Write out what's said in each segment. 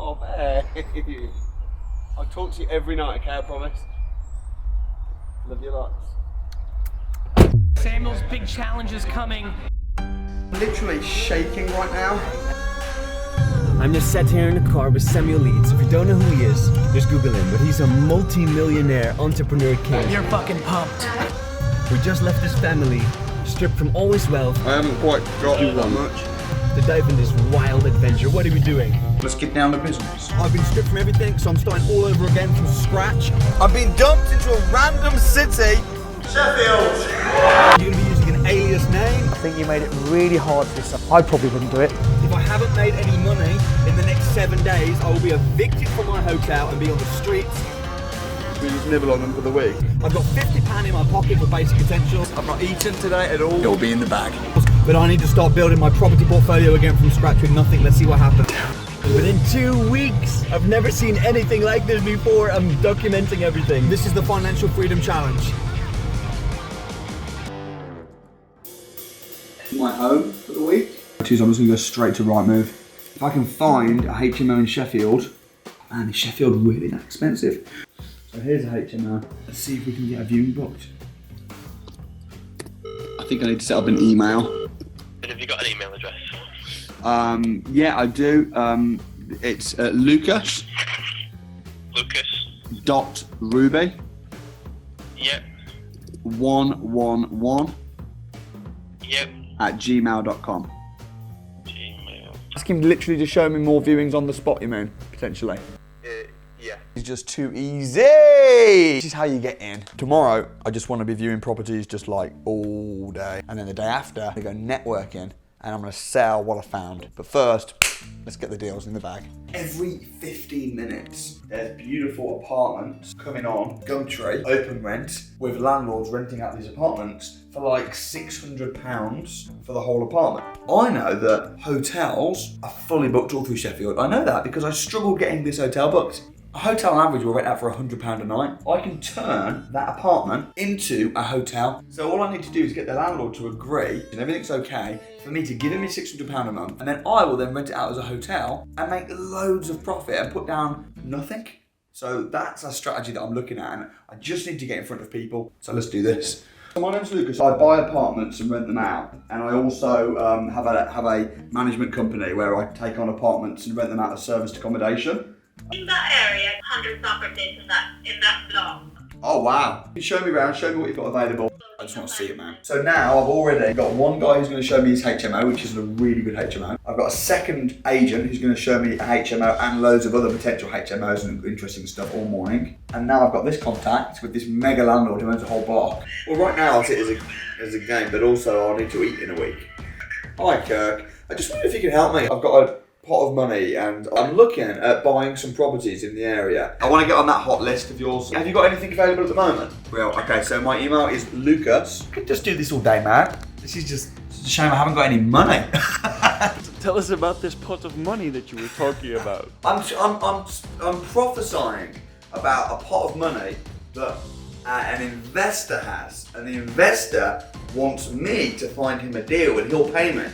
Oh, babe. I'll talk to you every night, okay, I promise. Love you lots. Samuel's big challenge is coming. I'm literally shaking right now. I'm just sat here in the car with Samuel Leeds. If you don't know who he is, just Google him. But he's a multi-millionaire entrepreneur king. You're fucking pumped. We just left his family, stripped from all his wealth. I haven't quite got that much. To dive in this wild adventure. What are we doing? Let's get down to business. I've been stripped from everything, so I'm starting all over again from scratch. I've been dumped into a random city. Sheffield! You're gonna be using an alias name. I think you made it really hard for yourself. I probably wouldn't do it. If I haven't made any money in the next 7 days, I will be evicted from my hotel and be on the streets. We just nibble on them for the week. I've got £50 in my pocket for basic essentials. I've not eaten today at all. It'll be in the bag. But I need to start building my property portfolio again from scratch with nothing. Let's see what happens. Within 2 weeks, I've never seen anything like this before. I'm documenting everything. This is the Financial Freedom Challenge. My home for the week. I'm just going to go straight to Rightmove. If I can find a HMO in Sheffield, man, is Sheffield really that expensive? So here's a HMO. Let's see if we can get a viewing booked. I think I need to set up an email. And have you got an email address? Yeah, I do. It's Lucas. .Ruby. Yep. 111 Yep. @gmail.com. Gmail. Ask him literally to show me more viewings on the spot, you mean, potentially. Yeah. It's just too easy. This is how you get in. Tomorrow, I just want to be viewing properties just like all day. And then the day after, I go networking and I'm going to sell what I found. But first, let's get the deals in the bag. Every 15 minutes, there's beautiful apartments coming on Gumtree, open rent, with landlords renting out these apartments for like £600 for the whole apartment. I know that hotels are fully booked all through Sheffield. I know that because I struggled getting this hotel booked. A hotel on average will rent out for £100 a night. I can turn that apartment into a hotel. So all I need to do is get the landlord to agree and everything's okay for me to give him £600 a month, and then I will then rent it out as a hotel and make loads of profit and put down nothing. So that's a strategy that I'm looking at, and I just need to get in front of people. So let's do this. So my name's Lucas. I buy apartments and rent them out, and I also have a management company where I take on apartments and rent them out as serviced accommodation. In that area, 100 properties in that block. Oh wow. You can show me around, show me what you've got available. I just want to see it, man. So now I've already got one guy who's going to show me his HMO, which is a really good HMO. I've got a second agent who's going to show me a HMO and loads of other potential HMOs and interesting stuff all morning. And now I've got this contact with this mega landlord who owns a whole block. Well, right now I'll see it as a game, but also I'll need to eat in a week. Hi, Kirk. I just wonder if you can help me. I've got a pot of money and I'm looking at buying some properties in the area. I want to get on that hot list of yours. Have you got anything available at the moment? Well, okay, so my email is Lucas. I could just do this all day, man. This is just it's a shame I haven't got any money. Tell us about this pot of money that you were talking about. I'm prophesying about a pot of money that an investor has, and the investor wants me to find him a deal and he'll pay me.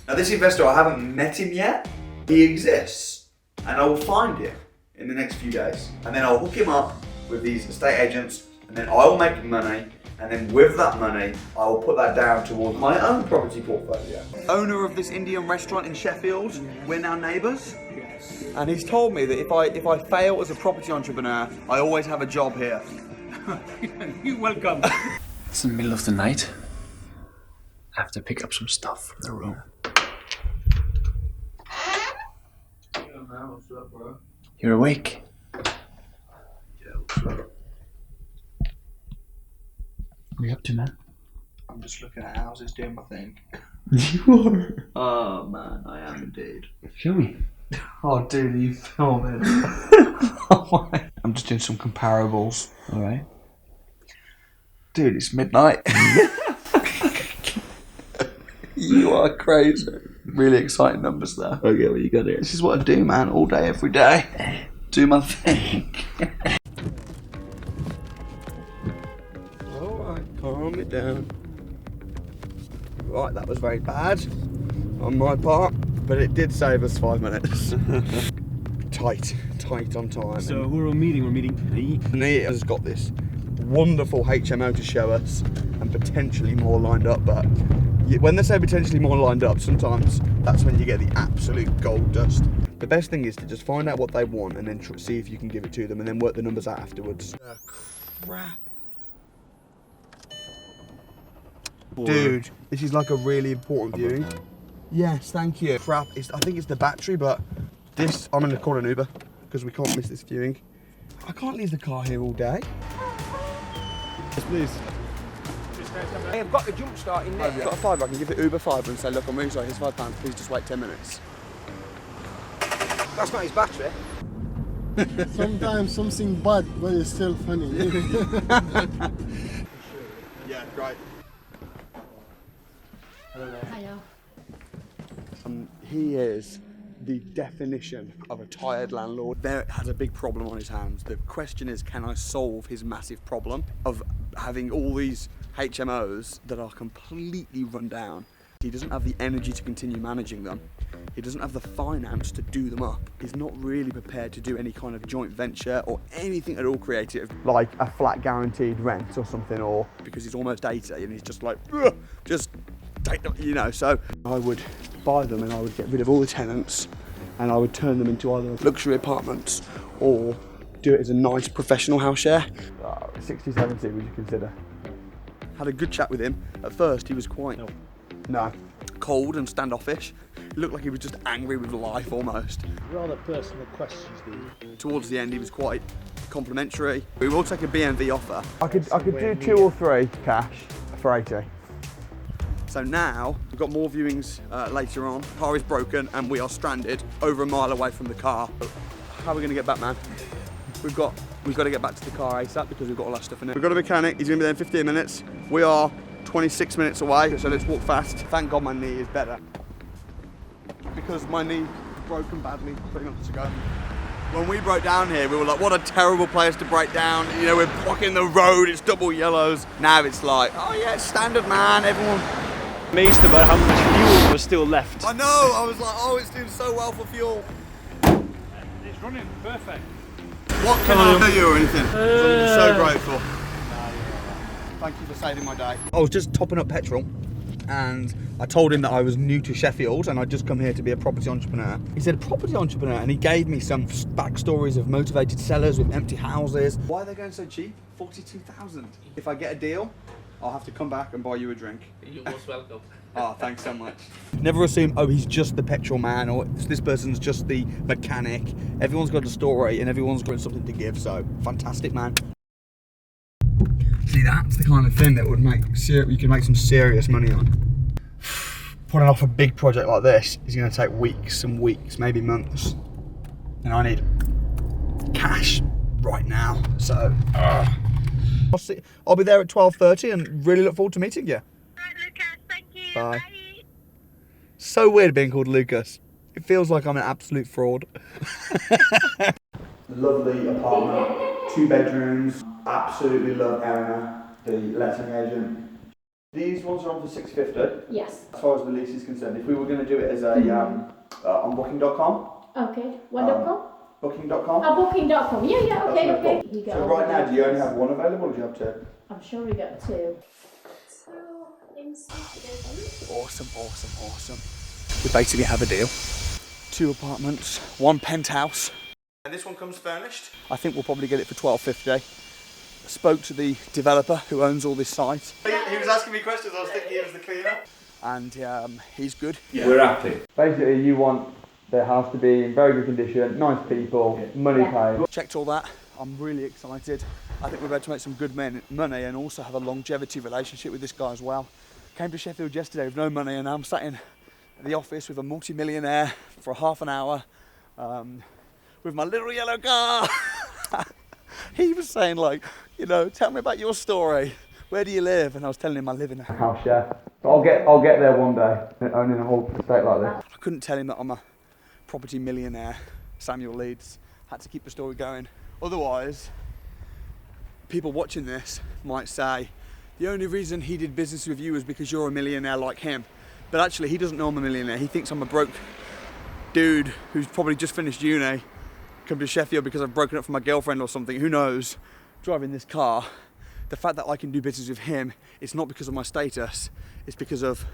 Now this investor, I haven't met him yet. He exists, and I will find him in the next few days, and then I'll hook him up with these estate agents, and then I will make money, and then with that money I will put that down towards my own property portfolio. Owner of this Indian restaurant in Sheffield, we're now neighbours, and he's told me that if I fail as a property entrepreneur, I always have a job here. You're welcome. It's in the middle of the night. I have to pick up some stuff from the room. What's up, bro? You're awake? Yeah. What are you up to, man? I'm just looking at houses, doing my thing. You are? Oh man, I am indeed. Show me. Oh dude, are you filming? I'm just doing some comparables. Alright. Dude, it's midnight. You are crazy. Really exciting numbers there. Okay, what you got here? This is what I do, man, all day, every day. Do my thing. Alright, calm it down. Right, that was very bad on my part, but it did save us 5 minutes. tight on time. So who are we meeting? We're meeting Pete. Nate has got this wonderful HMO to show us, and potentially more lined up. But when they say potentially more lined up, sometimes that's when you get the absolute gold dust. The best thing is to just find out what they want and then see if you can give it to them, and then work the numbers out afterwards. Crap. Dude, this is like a really important viewing. Yes, thank you. Crap, I think it's the battery, but this, I'm gonna call an Uber because we can't miss this viewing. I can't leave the car here all day. Yes, please. I have got the jump start in there. I've got a £5. I can give the Uber £5 and say, look, I'm really sorry, here's £5. Please just wait 10 minutes. That's not his battery. Sometimes something bad, but it's still funny. Yeah, great. Hiya. He is the definition of a tired landlord. There has a big problem on his hands. The question is, can I solve his massive problem of having all these HMOs that are completely run down? He doesn't have the energy to continue managing them. He doesn't have the finance to do them up. He's not really prepared to do any kind of joint venture or anything at all creative. Like a flat guaranteed rent or something, or because he's almost 80 and he's just like, just take them, you know. So I would buy them and I would get rid of all the tenants and I would turn them into either luxury apartments or do it as a nice professional house share. 60, 70 would you consider? Had a good chat with him. At first he was quite cold and standoffish. He looked like he was just angry with life almost. Rather personal questions, dude. Towards the end he was quite complimentary. We will take a BMV offer. I could do 2 or 3 cash for 80. So now we've got more viewings later on. Car is broken and we are stranded over a mile away from the car. How are we going to get back, man? We've got to get back to the car ASAP because we've got all our stuff in it. We've got a mechanic. He's going to be there in 15 minutes. We are 26 minutes away, so let's walk fast. Thank God my knee is better because my knee was broken badly 3 months ago. When we broke down here, we were like, what a terrible place to break down. You know, we're blocking the road, it's double yellows. Now it's like, oh yeah, it's standard, man, everyone. Amazed about how much fuel was still left. I know, I was like, oh, it's doing so well for fuel. It's running perfect. What can I tell you or anything? I'm so grateful. Thank you for saving my day. I was just topping up petrol and I told him that I was new to Sheffield and I'd just come here to be a property entrepreneur. He said, property entrepreneur? And he gave me some backstories of motivated sellers with empty houses. Why are they going so cheap? 42,000. If I get a deal, I'll have to come back and buy you a drink. You're most welcome. Oh, thanks so much. Never assume, oh, he's just the petrol man or this person's just the mechanic. Everyone's got a story and everyone's got something to give, so fantastic, man. See, that's the kind of thing that would make you can make some serious money on. Putting off a big project like this is going to take weeks and weeks, maybe months. And I need cash right now, so I'll be there at 12:30 and really look forward to meeting you. Right, Lucas, thank you. Bye. Bye. So weird being called Lucas. It feels like I'm an absolute fraud. Lovely apartment, 2 bedrooms. Absolutely love Eleanor, the letting agent. These ones are on for $650. Yes. As far as the lease is concerned, if we were going to do it as a on Booking.com. Okay. What.com? Booking.com. Oh, Booking.com. Yeah, okay, That's okay. cool. So right now, do you only have 1 available, or do you have 2? I'm sure we got 2. Awesome. We basically have a deal. 2 apartments, 1 penthouse. And this one comes furnished. I think we'll probably get it for $12.50. Spoke to the developer who owns all this site. He was asking me questions, I was thinking he was the cleaner. And he's good. Yeah. We're happy. Basically, you want the house to be in very good condition, nice people, money paid. Checked all that. I'm really excited. I think we're about to make some good money and also have a longevity relationship with this guy as well. Came to Sheffield yesterday with no money and now I'm sat in the office with a multi-millionaire for half an hour with my little yellow car. He was saying like, you know, tell me about your story. Where do you live? And I was telling him I live in a House share. I'll get there one day, owning a whole estate like this. I couldn't tell him that I'm a property millionaire, Samuel Leeds. Had to keep the story going. Otherwise, people watching this might say, the only reason he did business with you is because you're a millionaire like him. But actually, he doesn't know I'm a millionaire. He thinks I'm a broke dude who's probably just finished uni come to Sheffield because I've broken up from my girlfriend or something, who knows, driving this car. The fact that I can do business with him, it's not because of my status, it's because of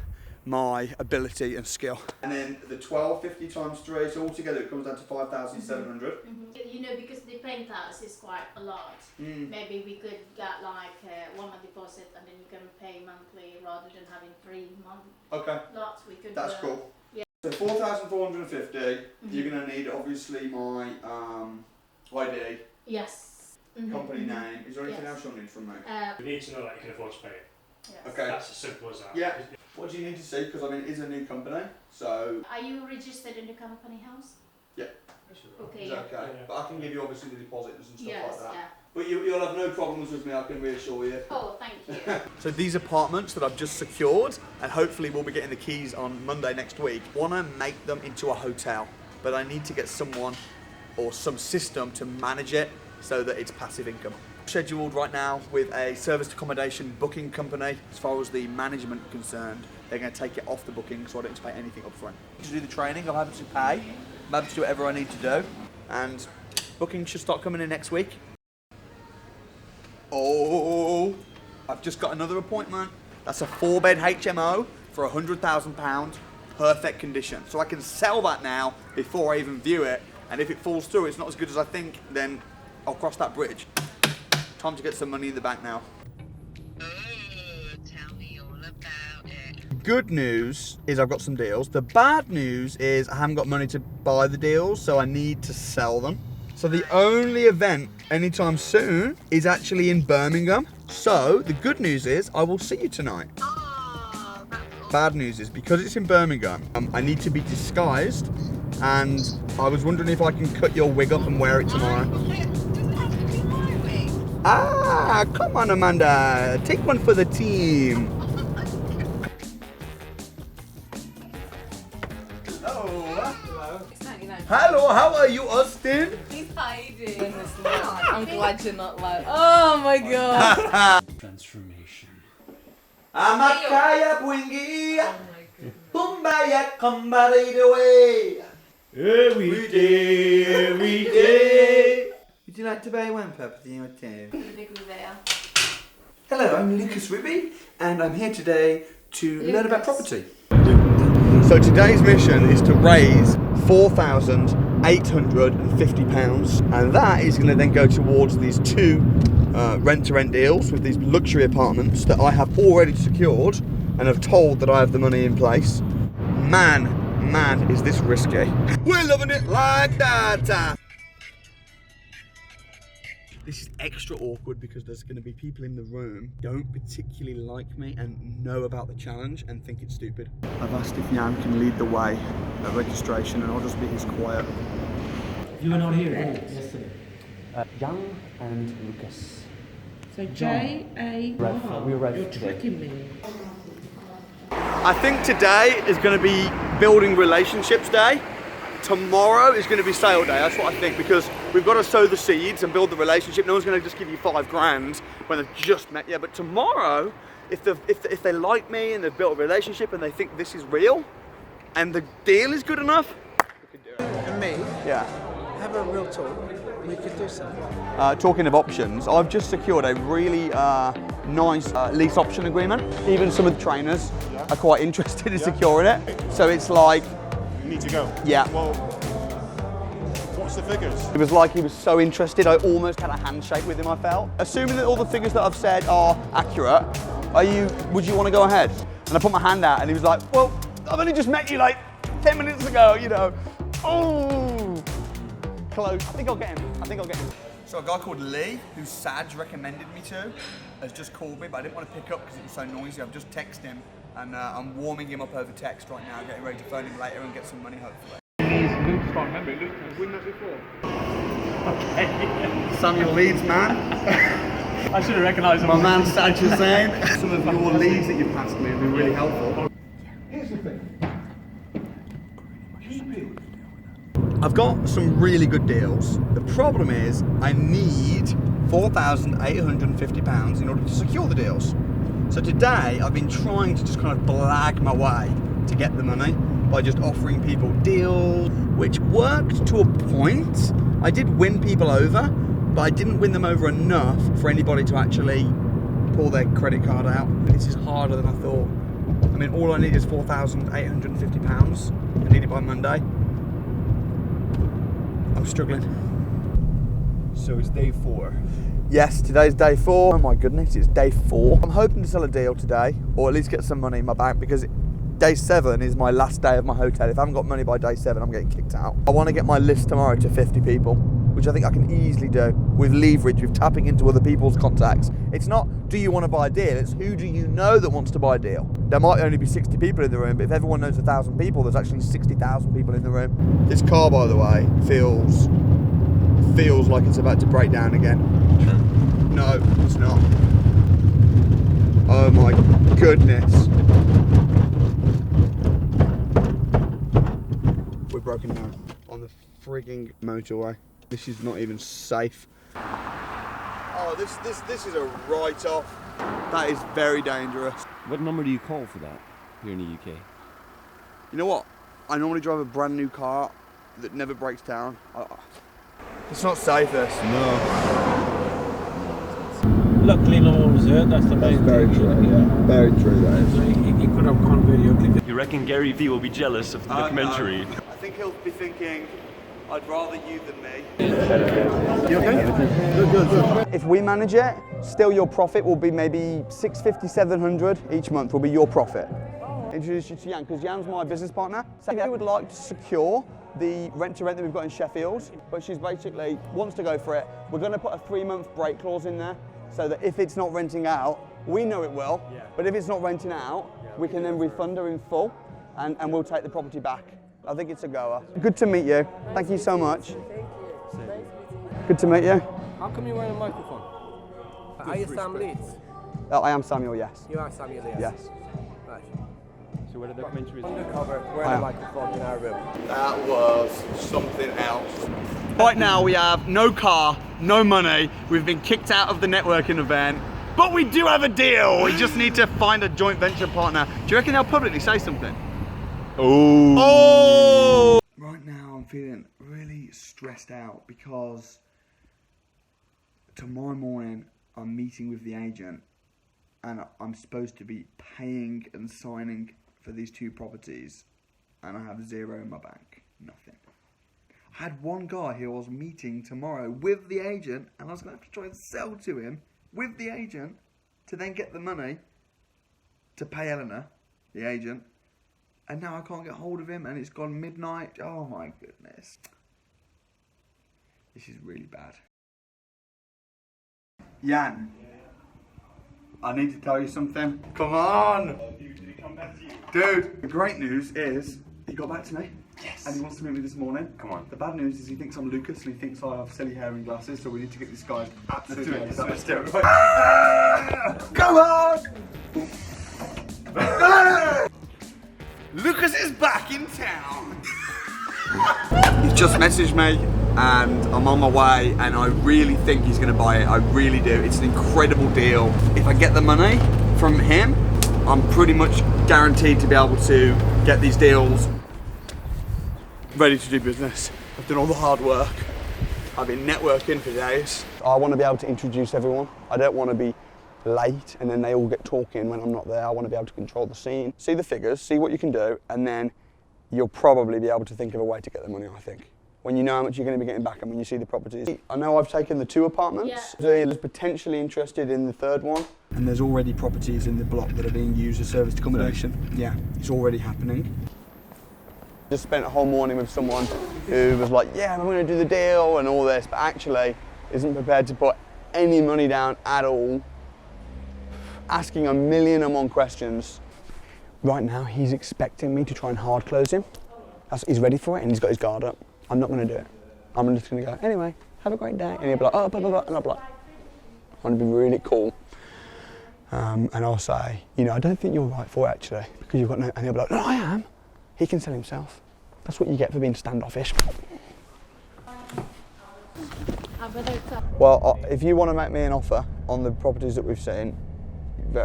my ability and skill. And then the 1250 times 3, so altogether it comes down to 5,700. You know, because the paint house is quite a lot. Maybe we could get like one month deposit and then you can pay monthly rather than having 3 months. Okay. Lots we could. That's cool. Yeah. So 4,450. You're gonna need obviously my ID, Yes. company name. Is there anything Yes. else you'll need from me? We need to know that you can afford to pay it. Yes. Okay. That's as simple as that. Yeah. What do you need to see? Because I mean, it is a new company, so Are you registered in the company house? yeah, Okay. it's Yeah. okay. Yeah. But I can give you obviously the deposits and stuff Yes. like that. Yeah. But you'll have no problems with me, I can reassure you. Oh, thank you. So these apartments that I've just secured, and hopefully we'll be getting the keys on Monday next week, want to make them into a hotel, but I need to get someone or some system to manage it so that it's passive income. Scheduled right now with a serviced accommodation booking company. As far as the management concerned, they're going to take it off the booking, so I don't have to pay anything up front. To do the training, I'm happy to pay. I'm happy to do whatever I need to do, and booking should start coming in next week. Oh, I've just got another appointment. That's a 4-bed HMO for £100,000, perfect condition. So I can sell that now before I even view it. And if it falls through, it's not as good as I think, then I'll cross that bridge. Time to get some money in the bank now. Tell me all about it. Good news is I've got some deals. The bad news is I haven't got money to buy the deals, so I need to sell them. So the only event anytime soon is actually in Birmingham. So the good news is I will see you tonight. Oh, that's awesome. Bad news is because it's in Birmingham, I need to be disguised, and I was wondering if I can cut your wig up and wear it tomorrow. Does it have to be my way? Ah, come on Amanda, take one for the team. Hello, how are you, Austin? He's hiding. I'm glad you're not like. Oh my god. Transformation. Amakaya Bwingi, Pumbaya Kambarade away. Every day. Would you like to buy one property or two? Hello, I'm Lucas Ribby, and I'm here today to learn about property. So today's mission is to raise £4,850, and that is going to then go towards these 2 rent-to-rent deals with these luxury apartments that I have already secured and have told that I have the money in place. Man, is this risky. We're loving it like that. This is extra awkward because there's going to be people in the room who don't particularly like me and know about the challenge and think it's stupid. I've asked if Jan can lead the way at registration, and I'll just be his quiet. You were not here yesterday. Jan and Lucas. So J-A-Y. We arrived You're today. tricking me. I think today is going to be building relationships day. Tomorrow is going to be sale day, that's what I think, because we've got to sow the seeds and build the relationship. No one's going to just give you $5,000 when they've just met you. But tomorrow, if they like me and they've built a relationship and they think this is real and the deal is good enough, we could do it. And me, Yeah. have a real talk. We could do something. Talking of options, I've just secured a really nice lease option agreement. Even some of the trainers are quite interested in securing it. So it's like, You need to go. yeah. Well, what's the figures? It was like he was so interested, I almost had a handshake with him, I felt. Assuming that all the figures that I've said are accurate, would you want to go ahead? And I put my hand out and he was like, well, I've only just met you like 10 minutes ago, you know. Oh, close. I think I'll get him. So a guy called Lee, who Saj recommended me to, has just called me, but I didn't want to pick up because it was so noisy. I've just texted him and I'm warming him up over text right now, getting ready to phone him later and get some money hopefully. Luke's can't remember. Luke has won that before. Okay. Samuel Leeds, man. I should have recognised him. My man Saj Hussain. Some of your leads that you've passed me have been really helpful. Here's the thing. I've got some really good deals. The problem is I need £4,850 in order to secure the deals. So today I've been trying to just kind of blag my way to get the money, by just offering people deals, which worked to a point. I did win people over, but I didn't win them over enough for anybody to actually pull their credit card out. This is harder than I thought. I mean, all I need is £4,850. I need it by Monday. I'm struggling. So it's day 4. Yes, today's day 4. Oh my goodness, it's day 4. I'm hoping to sell a deal today, or at least get some money in my bank, because day 7 is my last day of my hotel. If I haven't got money by day 7, I'm getting kicked out. I want to get my list tomorrow to 50 people, which I think I can easily do with leverage, with tapping into other people's contacts. It's not, do you want to buy a deal? It's who do you know that wants to buy a deal? There might only be 60 people in the room, but if everyone knows 1,000 people, there's actually 60,000 people in the room. This car, by the way, feels like it's about to break down again. No, it's not. Oh my goodness. We're broken down on the frigging motorway. This is not even safe. Oh, this is a write-off. That is very dangerous. What number do you call for that here in the UK? You know what? I normally drive a brand new car that never breaks down. It's not safe, this. No. Luckily, no one was hurt. That's the main thing. Very true. Yeah. Very true. That is. So he could have gone video clip. You reckon Gary Vee will be jealous of the documentary? No. I think he'll be thinking, I'd rather you than me. You okay? Good. If we manage it, still your profit will be maybe 650, 700 each month will be your profit. Introduce you to Jan, because Jan's my business partner. So I would like to secure the rent-to-rent that we've got in Sheffield, but she's basically wants to go for it. We're going to put a 3-month break clause in there, so that if it's not renting out, we know it will, but if it's not renting out, we can then refund her in full, and we'll take the property back. I think it's a goer. Good to meet you. Thank you so much. Good to meet you. How come you're wearing a microphone? Are you Sam Leeds? Oh, I am Samuel, yes. You are Samuel Leeds? Yes. Right. So where the documentary is? Undercover, wearing a microphone in our room. That was something else. Right now we have no car, no money. We've been kicked out of the networking event, but we do have a deal. We just need to find a joint venture partner. Do you reckon they'll publicly say something? Oh! Right now I'm feeling really stressed out because tomorrow morning I'm meeting with the agent and I'm supposed to be paying and signing for these 2 properties, and I have 0 in my bank, nothing. I had one guy who I was meeting tomorrow with the agent, and I was going to have to try and sell to him with the agent to then get the money to pay Eleanor, the agent, and now I can't get hold of him, and it's gone midnight. Oh my goodness. This is really bad. Jan, I need to tell you something. Come on! Dude, the great news is he got back to me. Yes. And he wants to meet me this morning. Come on. The bad news is he thinks I'm Lucas and he thinks I have silly hair and glasses, so we need to get this guy. Absolutely. Let's do it. Come on! Lucas is back in town. He just messaged me and I'm on my way, and I really think he's going to buy it. I really do. It's an incredible deal. If I get the money from him, I'm pretty much guaranteed to be able to get these deals ready to do business. I've done all the hard work. I've been networking for days. I want to be able to introduce everyone. I don't want to be late and then they all get talking when I'm not there. I want to be able to control the scene. See the figures, see what you can do, and then you'll probably be able to think of a way to get the money, I think. When you know how much you're going to be getting back and when you see the properties. I know I've taken the 2 apartments. So he's potentially interested in the 3rd one. And there's already properties in the block that are being used as serviced accommodation. Yeah, it's already happening. Just spent a whole morning with someone who was like, yeah, I'm going to do the deal and all this, but actually isn't prepared to put any money down at all. Asking 1,000,001 questions. Right now, he's expecting me to try and hard close him. He's ready for it and he's got his guard up. I'm not going to do it. I'm just going to go, anyway, have a great day. And he'll be like, oh, blah, blah, blah. And I'll be like, I want to be really cool. And I'll say, you know, I don't think you're right for it, actually, because you've got no... And he'll be like, no, I am. He can sell himself. That's what you get for being standoffish. Well, if you want to make me an offer on the properties that we've seen,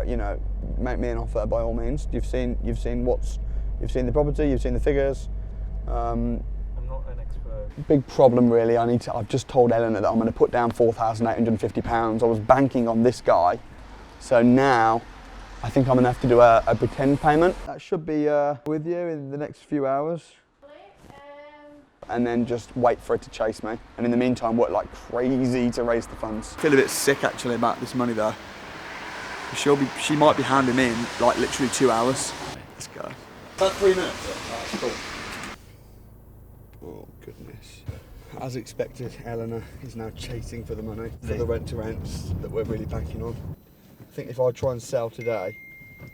you know, make me an offer by all means. You've seen what's You've seen the property, you've seen the figures. I'm not an expert. Big problem really, I've just told Eleanor that I'm going to put down £4,850. I was banking on this guy, so now I think I'm going to have to do a pretend payment. That should be with you in the next few hours. And then just wait for it to chase me. And in the meantime, work like crazy to raise the funds. I feel a bit sick actually about this money though. She might be handing me in like literally 2 hours. Let's go. About 3 minutes. That's cool. Oh goodness. As expected, Eleanor is now chasing for the money for the rent-to-rents that we're really banking on. I think if I try and sell today,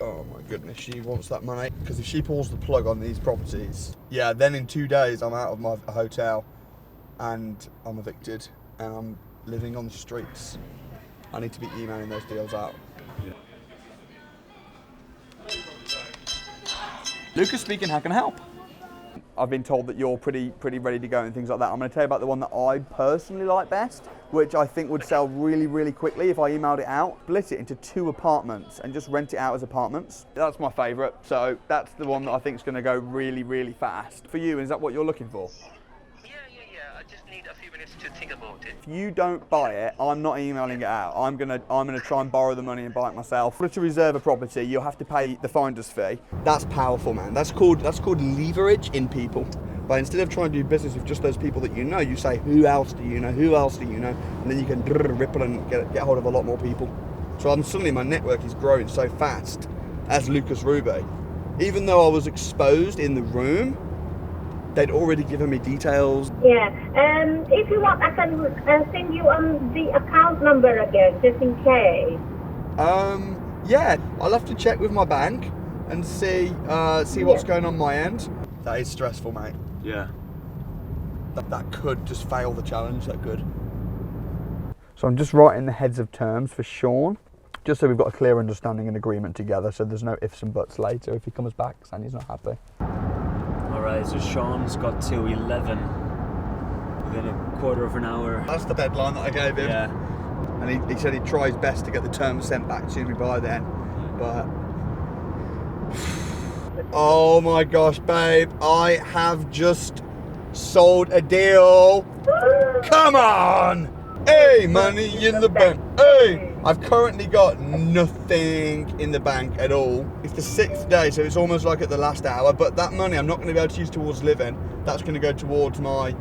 oh my goodness, she wants that money. Because if she pulls the plug on these properties, yeah, then in 2 days I'm out of my hotel and I'm evicted and I'm living on the streets. I need to be emailing those deals out. Lucas speaking, how can I help? I've been told that you're pretty ready to go and things like that. I'm going to tell you about the one that I personally like best, which I think would sell really quickly if I emailed it out. Split it into 2 apartments and just rent it out as apartments. That's my favourite, so that's the one that I think is going to go really fast. For you, is that what you're looking for? Yeah. I just need a few minutes to think about it. If you don't buy it, I'm not emailing it out. I'm gonna try and borrow the money and buy it myself. In order to reserve a property, you'll have to pay the finder's fee. That's powerful, man. That's called leverage in people. But instead of trying to do business with just those people that you know, you say, who else do you know? Who else do you know? And then you can ripple and get hold of a lot more people. So suddenly my network is growing so fast as Lucas Ruby. Even though I was exposed in the room, they'd already given me details. Yeah, if you want, I can send you the account number again, just in case. Yeah, I'll have to check with my bank and see what's going on my end. That is stressful, mate. Yeah. That could just fail the challenge, that could. So I'm just writing the heads of terms for Sean, just so we've got a clear understanding and agreement together, so there's no ifs and buts later if he comes back and he's not happy. Alright, so Sean's got to 11 within a quarter of an hour. That's the deadline that I gave him. Yeah. And he said he'd try his best to get the terms sent back to me by then. But oh my gosh, babe, I have just sold a deal. Come on! Hey, money in the bank. Hey! I've currently got nothing in the bank at all. It's the 6th day, so it's almost like at the last hour, but that money I'm not going to be able to use towards living. That's going to go towards my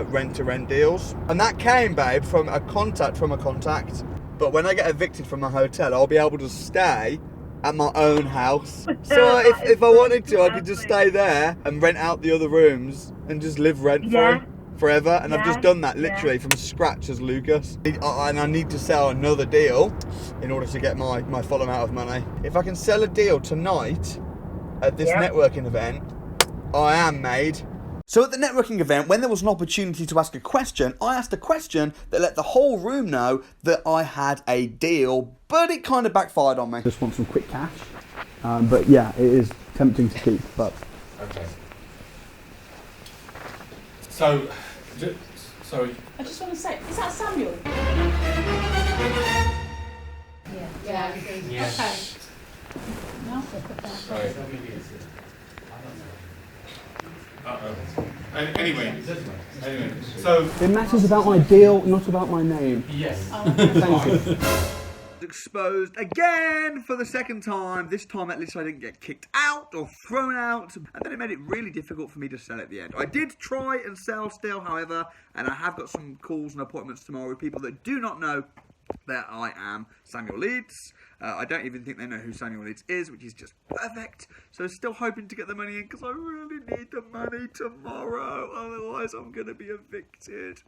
rent-to-rent deals. And that came, babe, from a contact. But when I get evicted from my hotel, I'll be able to stay at my own house. So if I wanted to, I could just stay there and rent out the other rooms and just live rent-free forever. And I've just done that literally from scratch as Lucas. And I need to sell another deal in order to get my full amount of money. If I can sell a deal tonight at this networking event, I am made. So at the networking event, when there was an opportunity to ask a question, I asked a question that let the whole room know that I had a deal, but it kind of backfired on me. Just want some quick cash, but yeah, it is tempting to keep, but... Okay. So, sorry. I just want to say, is that Samuel? Yeah. Yes. Okay. No, Sorry. Anyway, so... It matters about my deal, not about my name. Yes. Thank you. Exposed again for the 2nd time. This time at least I didn't get kicked out or thrown out, and then it made it really difficult for me to sell at the end. I did try and sell still, however, and I have got some calls and appointments tomorrow with people that do not know that I am Samuel Leeds. I don't even think they know who Samuel Leeds is, which is just perfect. So still hoping to get the money in because I really need the money tomorrow, otherwise I'm going to be evicted.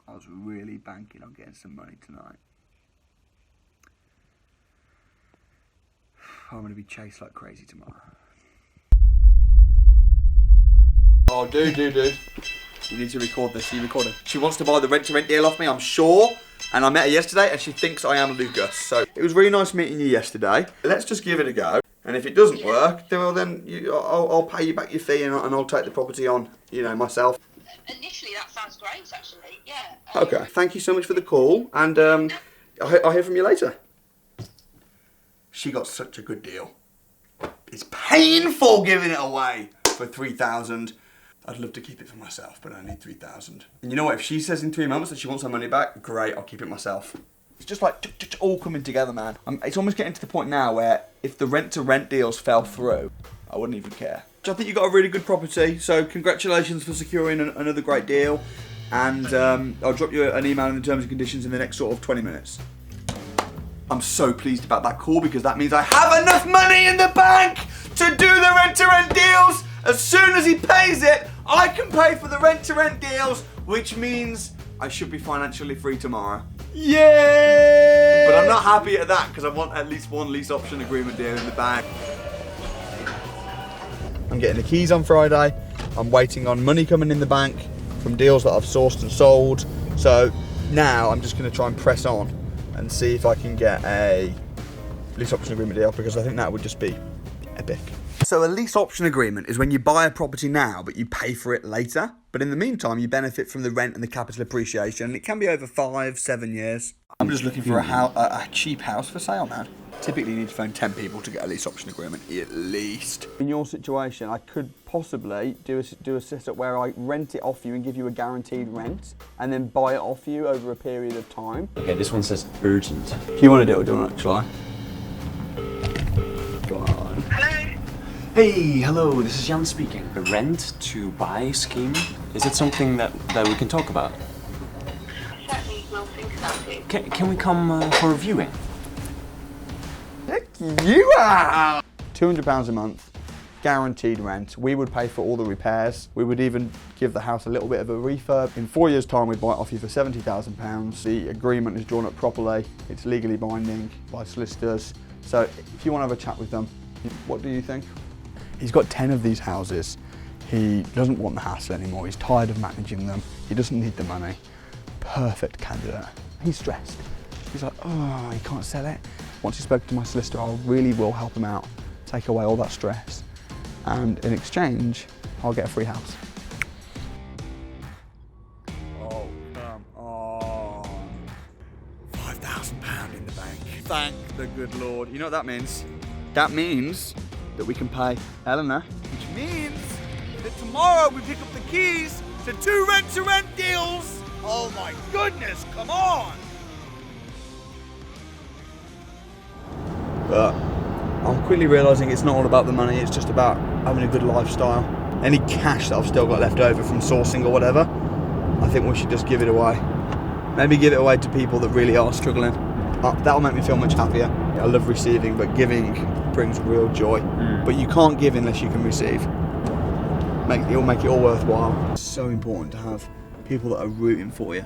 I was really banking on getting some money tonight. I'm going to be chased like crazy tomorrow. Oh, dude. You need to record this. You record it. She wants to buy the rent-to-rent deal off me, I'm sure. And I met her yesterday, and she thinks I am Lucas. So it was really nice meeting you yesterday. Let's just give it a go. And if it doesn't work, then I'll pay you back your fee, and I'll take the property on, myself. Initially, that sounds great, actually. Yeah. Okay. Thank you so much for the call, and I'll hear from you later. She got such a good deal. It's painful giving it away for 3,000. I'd love to keep it for myself, but I need 3,000. And you know what? If she says in 3 months that she wants her money back, great, I'll keep it myself. It's just like all coming together, man. It's almost getting to the point now where if the rent-to-rent deals fell through, I wouldn't even care. So I think you got a really good property. So congratulations for securing another great deal. And I'll drop you an email in the terms and conditions in the next sort of 20 minutes. I'm so pleased about that call because that means I have enough money in the bank to do the rent-to-rent deals. As soon as he pays it, I can pay for the rent-to-rent deals, which means I should be financially free tomorrow. Yay! But I'm not happy at that because I want at least one lease option agreement deal in the bag. I'm getting the keys on Friday. I'm waiting on money coming in the bank from deals that I've sourced and sold. So now I'm just going to try and press on and see if I can get a lease option agreement deal because I think that would just be epic. So a lease option agreement is when you buy a property now but you pay for it later. But in the meantime you benefit from the rent and the capital appreciation. It can be over 5-7 years. I'm just looking for a cheap house for sale, man. Typically you need to phone 10 people to get a lease option agreement, at least. In your situation, I could possibly do a setup where I rent it off you and give you a guaranteed rent, and then buy it off you over a period of time. Okay, this one says urgent. Do you want to do it or do you want to try? Go on. Hello? Hey, hello, this is Jan speaking. The rent to buy scheme, is it something that we can talk about? Certainly, we'll think about it. Can we come for a viewing? Heck you are! £200 a month, guaranteed rent. We would pay for all the repairs. We would even give the house a little bit of a refurb. In 4 years' time, we'd buy it off you for £70,000. The agreement is drawn up properly. It's legally binding by solicitors. So if you want to have a chat with them, what do you think? He's got 10 of these houses. He doesn't want the hassle anymore. He's tired of managing them. He doesn't need the money. Perfect candidate. He's stressed. He's like, oh, he can't sell it. Once he spoke to my solicitor, I really will help him out, take away all that stress. And in exchange, I'll get a free house. Oh, come on. £5,000 in the bank. Thank the good Lord. You know what that means? That means that we can pay Eleanor, which means that tomorrow we pick up the keys to 2 rent-to-rent deals. Oh my goodness, come on. But I'm quickly realising it's not all about the money, it's just about having a good lifestyle. Any cash that I've still got left over from sourcing or whatever, I think we should just give it away. Maybe give it away to people that really are struggling. That'll make me feel much happier. I love receiving, but giving brings real joy. But you can't give unless you can receive. It'll make it all worthwhile. It's so important to have people that are rooting for you.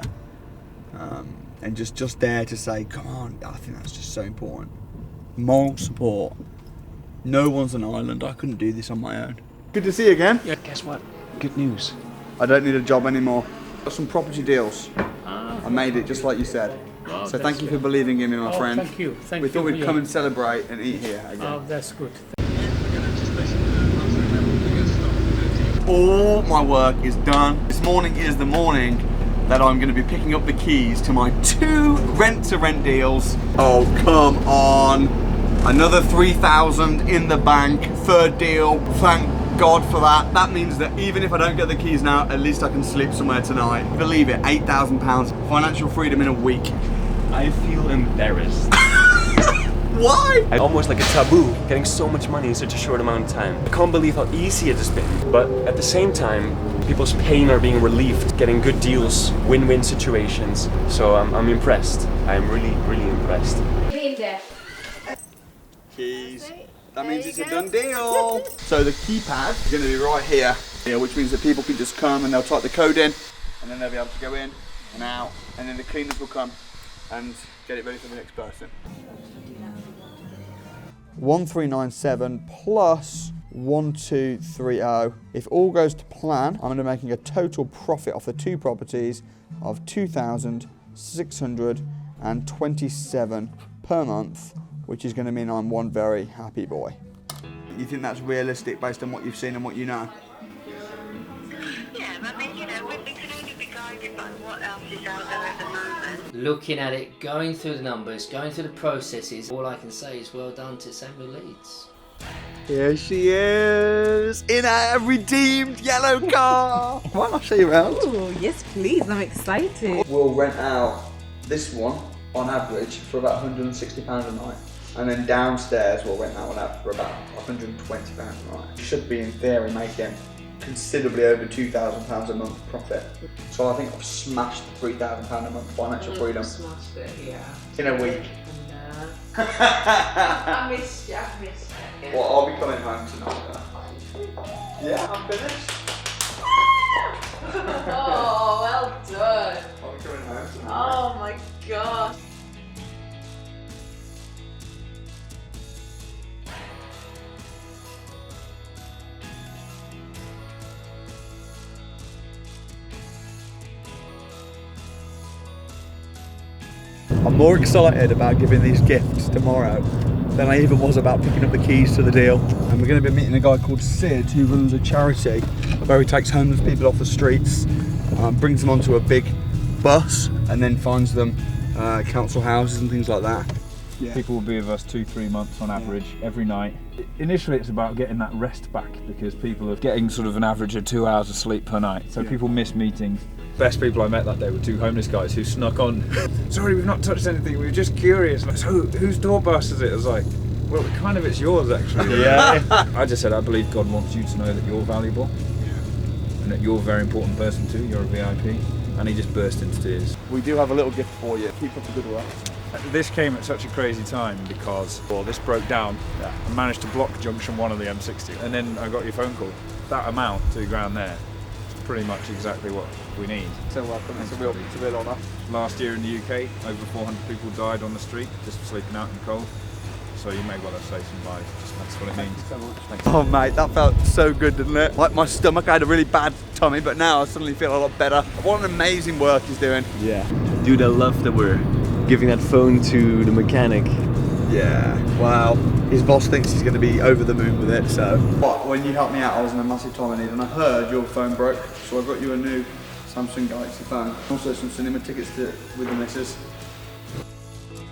And just there to say, come on, I think that's just so important. Moral support. No one's an island. I couldn't do this on my own. Good to see you again. Yeah, guess what? Good news. I don't need a job anymore. Got some property deals. I made it just like you said. Wow, so thank you for believing in me, my friend. Thank you. We thought we'd come and celebrate and eat here again. Oh, that's good. All my work is done. This morning is the morning that I'm going to be picking up the keys to my 2 rent-to-rent deals. Oh, come on. Another 3,000 in the bank, 3rd deal. Thank God for that. That means that even if I don't get the keys now, at least I can sleep somewhere tonight. Believe it, £8,000, financial freedom in a week. I feel embarrassed. Why? Almost like a taboo, getting so much money in such a short amount of time. I can't believe how easy it has been. But at the same time, people's pain are being relieved, getting good deals, win-win situations. So I'm impressed. I'm really, really impressed. Keys. That means it's a done deal. So the keypad is going to be right here, which means that people can just come and they'll type the code in, and then they'll be able to go in and out, and then the cleaners will come and get it ready for the next person. 1397 plus 1230. If all goes to plan, I'm going to be making a total profit off the 2 properties of 2,627 per month, which is going to mean I'm one very happy boy. You think that's realistic based on what you've seen and what you know? Yeah, I mean, you know, we can only become what else is out there at the moment. Looking at it, going through the numbers, going through the processes, all I can say is well done to Samuel Leeds. Here she is, in a redeemed yellow car. Why not show you around? Oh, yes please, I'm excited. We'll rent out this one on average for about £160 a night. And then downstairs we'll rent that one out for about £120 a night. Should be in theory making considerably over £2,000 a month profit. So I think I've smashed £3,000 a month financial freedom. Smashed it, yeah. In a week. I missed you, yeah. Well, I'll be coming home tonight though. Yeah, I'm finished. Oh, well done. I'll be coming home tonight. Oh my gosh. I'm more excited about giving these gifts tomorrow than I even was about picking up the keys to the deal. And we're going to be meeting a guy called Sid who runs a charity where he takes homeless people off the streets, brings them onto a big bus and then finds them council houses and things like that. Yeah. People will be with us 2-3 months on average every night. Initially it's about getting that rest back because people are getting sort of an average of 2 hours of sleep per night. So people miss meetings. Best people I met that day were 2 homeless guys who snuck on. Sorry, we've not touched anything, we were just curious. Like, so whose doorbus is it? I was like, well, kind of it's yours actually. Yeah. I just said, I believe God wants you to know that you're valuable and that you're a very important person too, you're a VIP. And he just burst into tears. We do have a little gift for you. Keep up the good work. This came at such a crazy time because, well, this broke down. Yeah. I managed to block junction 1 of the M60 and then I got your phone call. That amount, £2 there, is pretty much exactly what we need. So welcome, it's a real honour. Last year in the UK, over 400 people died on the street, just sleeping out in the cold. So you may well have saved some lives, just that's what it means. Thank you so much. Oh mate, that felt so good, didn't it? Like my stomach, I had a really bad tummy, but now I suddenly feel a lot better. What an amazing work he's doing. Yeah. Dude, I love that we're giving that phone to the mechanic. Yeah, wow. His boss thinks he's going to be over the moon with it, so. But when you helped me out, I was in a massive time of need, and I heard your phone broke, so I got you a new Samsung Galaxy phone. Also some cinema tickets with the missus.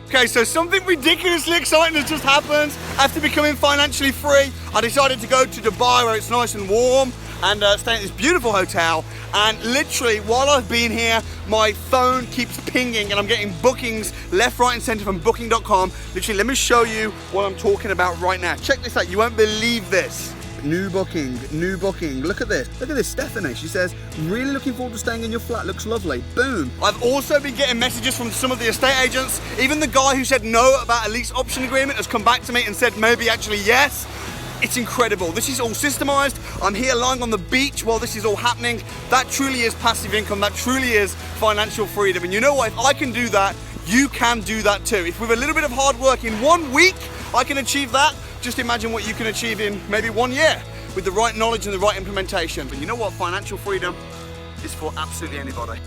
Okay, so something ridiculously exciting has just happened. After becoming financially free, I decided to go to Dubai where it's nice and warm and stay at this beautiful hotel. And literally, while I've been here, my phone keeps pinging and I'm getting bookings left, right and center from booking.com. Literally, let me show you what I'm talking about right now. Check this out, you won't believe this. New booking, new booking. Look at this, Stephanie. She says, really looking forward to staying in your flat, looks lovely. Boom. I've also been getting messages from some of the estate agents. Even the guy who said no about a lease option agreement has come back to me and said maybe actually yes. It's incredible. This is all systemized. I'm here lying on the beach while this is all happening. That truly is passive income. That truly is financial freedom. And you know what? If I can do that, you can do that too. If with a little bit of hard work in 1 week, I can achieve that, just imagine what you can achieve in maybe 1 year with the right knowledge and the right implementation. But you know what? Financial freedom is for absolutely anybody.